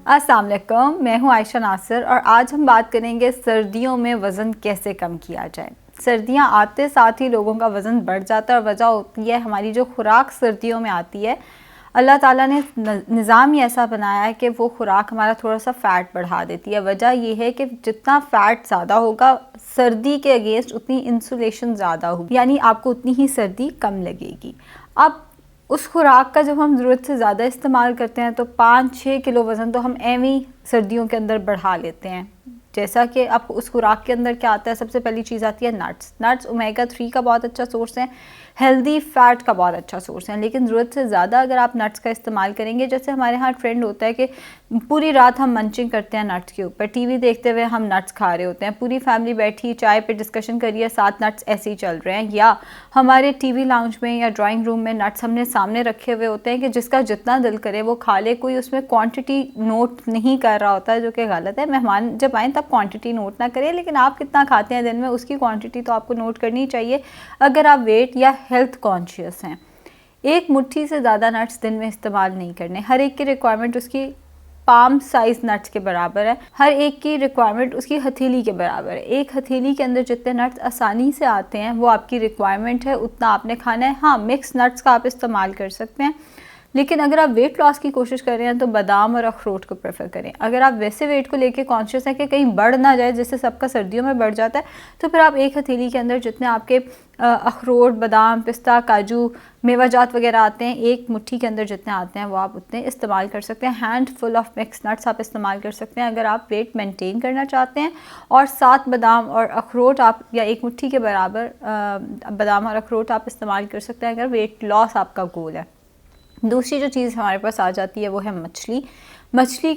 अस्सलाम वालेकुम, मैं हूं आयशा नासिर और आज हम बात करेंगे सर्दियों में वज़न कैसे कम किया जाए। सर्दियां आते साथ ही लोगों का वज़न बढ़ जाता है और वजह होती है हमारी जो खुराक सर्दियों में आती है। अल्लाह ताला ने निज़ाम ही ऐसा बनाया है कि वो खुराक हमारा थोड़ा सा फ़ैट बढ़ा देती है। वजह ये है कि जितना फ़ैट ज़्यादा होगा सर्दी के अगेंस्ट उतनी इंसुलेशन ज़्यादा होगी, यानी आपको उतनी ही सर्दी कम लगेगी। अब उस खुराक का जब हम ज़रूरत से ज़्यादा इस्तेमाल करते हैं तो 5-6 किलो वज़न तो हम एवं ही सर्दियों के अंदर बढ़ा लेते हैं। जैसा कि अब उस खुराक के अंदर क्या आता है, सबसे पहली चीज़ आती है नट्स। नट्स ओमेगा 3 का बहुत अच्छा सोर्स है, हेल्दी फ़ैट का बहुत अच्छा सोर्स है। लेकिन ज़रूरत से ज़्यादा अगर आप नट्स का इस्तेमाल करेंगे, जैसे हमारे यहाँ ट्रेंड होता है कि पूरी रात हम मंचिंग करते हैं नट्स के ऊपर, टीवी देखते हुए हम नट्स खा रहे होते हैं, पूरी फैमिली बैठी चाय पे डिस्कशन करिए, 7 नट्स ऐसे ही चल रहे हैं, या हमारे टीवी लाउंज में या ड्राइंग रूम में नट्स हमने सामने रखे हुए होते हैं कि जिसका जितना दिल करे वो खा ले। कोई उसमें क्वांटिटी नोट नहीं कर रहा होता है, जो कि गलत है। मेहमान जब आएँ तब क्वांटिटी नोट ना करें, लेकिन आप कितना खाते हैं दिन में उसकी क्वांटिटी तो आपको नोट करनी चाहिए अगर आप वेट या हेल्थ कॉन्शियस हैं। एक मुट्ठी से ज़्यादा नट्स दिन में इस्तेमाल नहीं करने। हर एक की रिक्वायरमेंट उसकी पाम साइज़ नट्स के बराबर है, हर एक की रिक्वायरमेंट उसकी हथेली के बराबर है। एक हथेली के अंदर जितने नट्स आसानी से आते हैं वो आपकी रिक्वायरमेंट है, उतना आपने खाना है। हाँ, मिक्स नट्स का आप इस्तेमाल कर सकते हैं, लेकिन अगर आप वेट लॉस की कोशिश कर रहे हैं तो बादाम और अखरोट को प्रेफर करें। अगर आप वैसे वेट को लेके कॉन्शियस हैं कि कहीं बढ़ ना जाए, जैसे सबका सर्दियों में बढ़ जाता है, तो फिर आप एक हथेली के अंदर जितने आपके अखरोट, बादाम, पिस्ता, काजू, मेवाजात वगैरह आते हैं, एक मुट्ठी के अंदर जितने आते हैं वो आप उतने इस्तेमाल कर सकते हैं। Hand full of mix nuts आप इस्तेमाल कर सकते हैं अगर आप वेट मेंटेन करना चाहते हैं, और 7 बादाम और अखरोट आप, या एक मुट्ठी के बराबर बादाम और अखरोट आप इस्तेमाल कर सकते हैं अगर वेट लॉस आपका गोल है। दूसरी जो चीज़ हमारे पास आ जाती है वो है मछली। मछली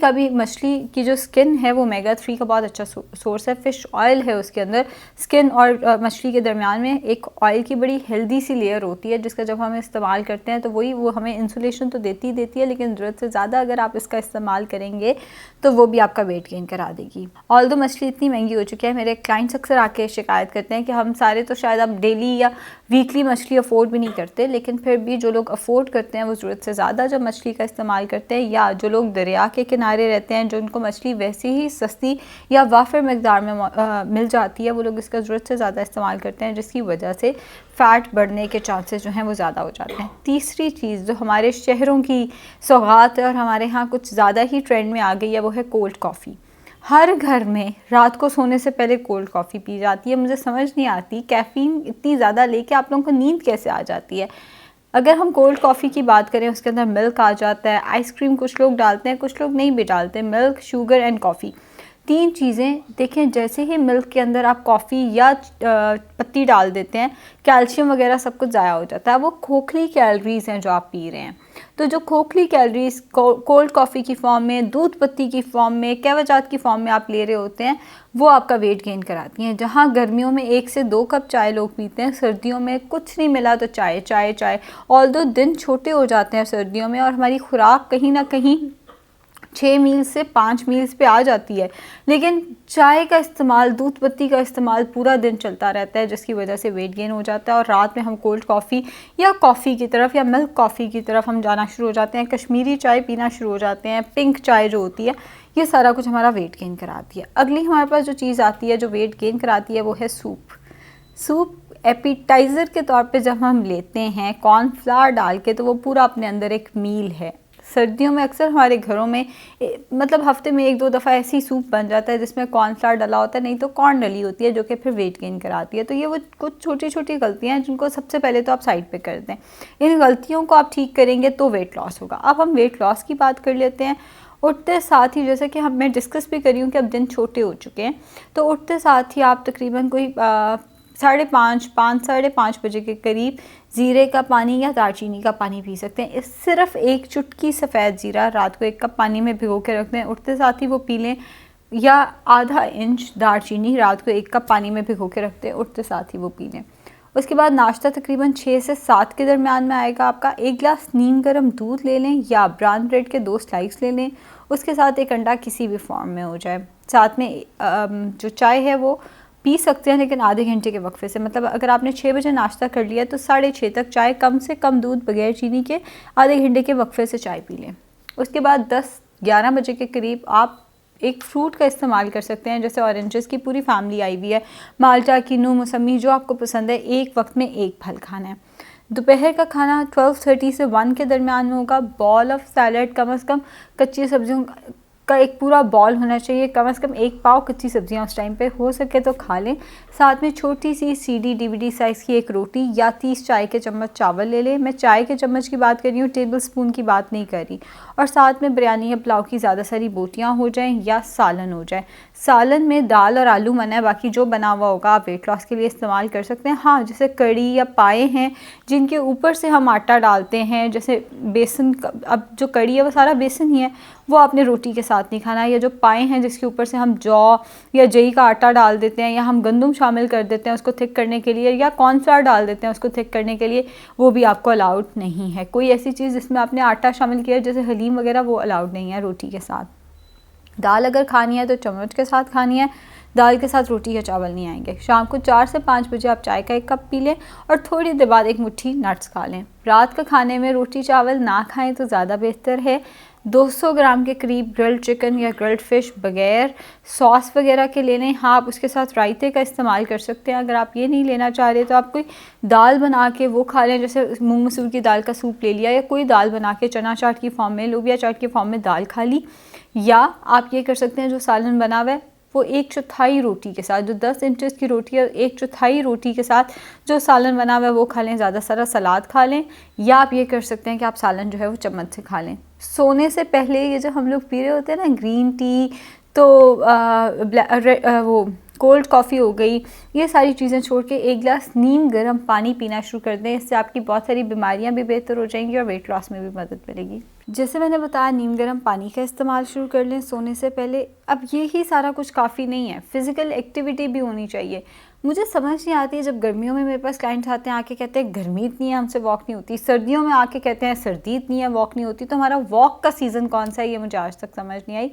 की जो स्किन है वो ओमेगा 3 का बहुत अच्छा सोर्स है। फ़िश ऑयल है उसके अंदर। स्किन और मछली के दरमियान में एक ऑयल की बड़ी हेल्दी सी लेयर होती है, जिसका जब हम इस्तेमाल करते हैं तो वो हमें इंसुलेशन तो देती है, लेकिन ज़रूरत से ज़्यादा अगर आप इसका इस्तेमाल करेंगे तो वो भी आपका वेट गेन करा देगी। ऑल्दो मछली इतनी महंगी हो चुकी है, मेरे क्लाइंट्स अक्सर आके शिकायत करते हैं कि हम सारे तो शायद अब डेली या वीकली मछली अफोर्ड भी नहीं करते, लेकिन फिर भी जो लोग अफोर्ड करते हैं वो ज़रूरत से ज़्यादा जब मछली का इस्तेमाल करते हैं, या जो लोग दरिया के किनारे रहते हैं जो उनको मछली वैसे ही सस्ती या वाफिर मकदार में मिल जाती है, वो लोग इसका ज़रूरत से ज़्यादा इस्तेमाल करते हैं, जिसकी वजह से फ़ैट बढ़ने के चांसेस जो हैं वो ज़्यादा हो जाते हैं। तीसरी चीज़ जो हमारे शहरों की सौगात है और हमारे यहाँ कुछ ज़्यादा ही ट्रेंड में आ गई है वो है कोल्ड कॉफ़ी। हर घर में रात को सोने से पहले कोल्ड कॉफ़ी पी जाती है। मुझे समझ नहीं आती कैफ़ीन इतनी ज़्यादा लेके आप लोगों को नींद कैसे आ जाती है। अगर हम कोल्ड कॉफ़ी की बात करें, उसके अंदर मिल्क आ जाता है, आइसक्रीम कुछ लोग डालते हैं, कुछ लोग नहीं भी डालते। मिल्क, शुगर एंड कॉफ़ी, 3 चीज़ें। देखें, जैसे ही मिल्क के अंदर आप कॉफ़ी या पत्ती डाल देते हैं, कैल्शियम वगैरह सब कुछ ज़ाया हो जाता है। वो खोखली कैलोरीज़ हैं जो आप पी रहे हैं। तो जो खोखली कैलोरीज़ कोल्ड कॉफ़ी की फॉर्म में, दूध पत्ती की फॉर्म में, कहवाजात की फॉर्म में आप ले रहे होते हैं, वो आपका वेट गेन कराती हैं। जहाँ गर्मियों में 1 से 2 कप चाय लोग पीते हैं, सर्दियों में कुछ नहीं मिला तो चाय चाय चाय। ऑल्दो दिन छोटे हो जाते हैं सर्दियों में और हमारी खुराक कहीं ना कहीं 6 मील्स से 5 मील्स पे आ जाती है, लेकिन चाय का इस्तेमाल, दूध पत्ती का इस्तेमाल पूरा दिन चलता रहता है, जिसकी वजह से वेट गेन हो जाता है। और रात में हम कोल्ड कॉफ़ी या कॉफ़ी की तरफ या मिल्क कॉफ़ी की तरफ हम जाना शुरू हो जाते हैं, कश्मीरी चाय पीना शुरू हो जाते हैं, पिंक चाय जो होती है, ये सारा कुछ हमारा वेट गेन कराती है। अगली हमारे पास जो चीज़ आती है जो वेट गेन कराती है वो है सूप। एपिटाइज़र के तौर पे जब हम लेते हैं कॉर्नफ्लावर डाल के, तो वो पूरा अपने अंदर एक मील है। सर्दियों में अक्सर हमारे घरों में मतलब हफ्ते में 1-2 दफ़ा ऐसी सूप बन जाता है जिसमें कॉर्नफ्लावर डला होता है, नहीं तो कॉर्न डली होती है, जो कि फिर वेट गेन कराती है। तो ये वो कुछ छोटी छोटी गलतियाँ हैं जिनको सबसे पहले तो आप साइड पे कर दें। इन गलतियों को आप ठीक करेंगे तो वेट लॉस होगा। अब हम वेट लॉस की बात कर लेते हैं। उठते साथ ही, जैसे कि मैं डिस्कस भी करी हूँ कि अब दिन छोटे हो चुके हैं, तो उठते साथ ही आप तकरीबन कोई 5:30 बजे के करीब ज़ीरे का पानी या दालचीनी का पानी पी सकते हैं। इस सिर्फ एक चुटकी सफ़ेद ज़ीरा रात को 1 कप पानी में भिगो के रख दें, उठते साथ ही वो पी लें, या आधा इंच दालचीनी रात को 1 कप पानी में भिगो के रख दें, उठते साथ ही वो पी लें। उसके बाद नाश्ता तकरीबन 6 से 7 के दरमियान में आएगा आपका। 1 गिलास नीम गर्म दूध ले लें या ब्राउन ब्रेड के 2 स्लाइस ले लें, उसके साथ 1 अंडा किसी भी फॉर्म में हो जाए। साथ में जो चाय है वो पी सकते हैं, लेकिन आधे घंटे के वक्फे से। मतलब अगर आपने 6 बजे नाश्ता कर लिया तो 6:30 तक चाय, कम से कम दूध बगैर चीनी के, आधे घंटे के वक्फे से चाय पी लें। उसके बाद 10 11 बजे के करीब आप एक फ्रूट का इस्तेमाल कर सकते हैं, जैसे ऑरेंजेस की पूरी फैमिली आई हुई है, माल्टा, किन्नू, मौसमी, जो आपको पसंद है, एक वक्त में एक फल खाना है। दोपहर का खाना 12:30 से 1 के दरमियान में होगा। बॉल ऑफ सैलड, कम से कम कच्ची सब्जियों का एक पूरा बॉल होना चाहिए, कम से कम 1 पाव कच्ची सब्जियां उस टाइम पे हो सके तो खा लें। साथ में छोटी सी CD DVD साइज़ की एक रोटी या 30 चाय के चम्मच चावल ले लें। मैं चाय के चम्मच की बात कर रही हूँ, टेबल स्पून की बात नहीं कर रही। और साथ में बिरयानी या पुलाव की ज़्यादा सारी बोटियाँ हो जाएँ या सालन हो जाए। सालन में दाल और आलू मना है, बाकी जो बना हुआ होगा आप वेट लॉस के लिए इस्तेमाल कर सकते हैं। हाँ, जैसे कड़ी या पाए हैं जिनके ऊपर से हम आटा डालते हैं, जैसे बेसन का, अब जो कड़ी है वो सारा बेसन ही है, वो आपने रोटी के साथ नहीं खाना। या जो पाए हैं जिसके ऊपर से हम जौ या जई का आटा डाल देते हैं, या हम गंदम शामिल कर देते हैं उसको थिक करने के लिए, या कॉर्नफ्लावर डाल देते हैं उसको थिक करने के लिए, वो भी आपको अलाउड नहीं है। कोई ऐसी चीज़ जिसमें आपने आटा शामिल किया जैसे हलीम वगैरह, वो अलाउड नहीं है रोटी के साथ। दाल अगर खानी है तो चम्मच के साथ खानी है, दाल के साथ रोटी या चावल नहीं आएंगे। शाम को 4 से 5 बजे आप चाय का 1 कप पी लें और थोड़ी देर बाद 1 मुट्ठी नट्स खा लें। रात का खाने में रोटी चावल ना खाएं तो ज़्यादा बेहतर है। 200 ग्राम के करीब ग्रिल्ड चिकन या ग्रिल्ड फ़िश बगैर सॉस वगैरह के ले लें। हाँ, आप उसके साथ रायते का इस्तेमाल कर सकते हैं। अगर आप ये नहीं लेना चाह रहे तो आप कोई दाल बना के वो खा लें, जैसे मूंग मसूर की दाल का सूप ले लिया, या कोई दाल बना के चना चाट की फॉर्म में, लोबिया चाट की फॉर्म में दाल खा ली। या आप ये कर सकते हैं, जो सालन बना हुआ है वो 1/4 रोटी के साथ, जो 10 इंचेस की रोटी है 1/4 रोटी के साथ जो सालन बना हुआ है वो खा लें, ज़्यादा सारा सलाद खा लें। या आप ये कर सकते हैं कि आप सालन जो है वो चम्मच से खा लें। सोने से पहले ये जो हम लोग पी रहे होते हैं ना ग्रीन टी, तो वो कोल्ड कॉफ़ी हो गई, ये सारी चीज़ें छोड़ के 1 गिलास नीम गर्म पानी पीना शुरू कर दें। इससे आपकी बहुत सारी बीमारियां भी बेहतर हो जाएंगी और वेट लॉस में भी मदद मिलेगी। जैसे मैंने बताया, नीम गर्म पानी का इस्तेमाल शुरू कर लें सोने से पहले। अब यही सारा कुछ काफ़ी नहीं है, फ़िज़िकल एक्टिविटी भी होनी चाहिए। मुझे समझ नहीं आती है जब गर्मियों में मेरे पास क्लाइंट्स आते हैं, आके कहते हैं गर्मी इतनी है हमसे वॉक नहीं होती, सर्दियों में आके कहते हैं सर्दी इतनी है वॉक नहीं होती। तो हमारा वॉक का सीज़न कौन सा है ये मुझे आज तक समझ नहीं आई।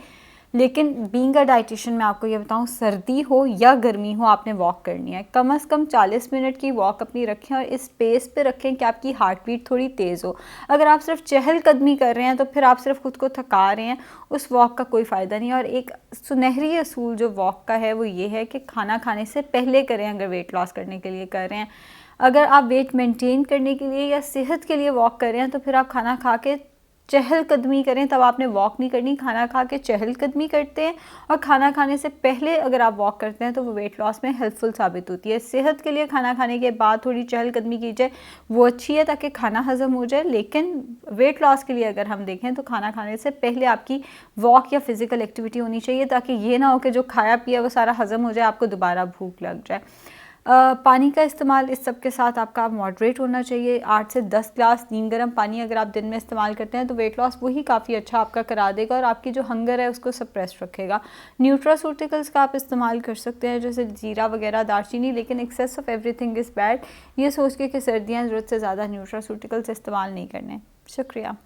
लेकिन बीइंग अ डाइटिशियन मैं आपको ये बताऊं, सर्दी हो या गर्मी हो आपने वॉक करनी है। कम से कम 40 मिनट की वॉक अपनी रखें और इस पेस पे रखें कि आपकी हार्ट बीट थोड़ी तेज़ हो। अगर आप सिर्फ चहलकदमी कर रहे हैं तो फिर आप सिर्फ खुद को थका रहे हैं, उस वॉक का कोई फ़ायदा नहीं। और एक सुनहरी असूल जो वॉक का है वो ये है कि खाना खाने से पहले करें, अगर वेट लॉस करने के लिए कर रहे हैं। अगर आप वेट मेंटेन करने के लिए या सेहत के लिए वॉक कर रहे हैं तो फिर आप खाना खा के चहलकदमी करें, तब आपने वॉक नहीं करनी। खाना खा के चहलकदमी करते हैं और खाना खाने से पहले अगर आप वॉक करते हैं तो वो वेट लॉस में हेल्पफुल साबित होती है। सेहत के लिए खाना खाने के बाद थोड़ी चहलकदमी की जाए, वो अच्छी है ताकि खाना हजम हो जाए। लेकिन वेट लॉस के लिए अगर हम देखें तो खाना खाने से पहले आपकी वॉक या फिज़िकल एक्टिविटी होनी चाहिए, ताकि ये ना हो कि जो खाया पिया वो सारा हजम हो जाए, आपको दोबारा भूख लग जाए। पानी का इस्तेमाल इस सब के साथ आपका मॉडरेट होना चाहिए। 8 से 10 ग्लास नीम गर्म पानी अगर आप दिन में इस्तेमाल करते हैं तो वेट लॉस वही काफ़ी अच्छा आपका करा देगा और आपकी जो हंगर है उसको सप्रेस रखेगा। न्यूट्रासूटिकल्स का आप इस्तेमाल कर सकते हैं, जैसे जीरा वगैरह, दालचीनी, लेकिन excess of everything is bad. ये सोच के कि सर्दियाँ ज़रूरत से ज़्यादा न्यूट्रासूटिकल्स इस्तेमाल नहीं करने। शुक्रिया।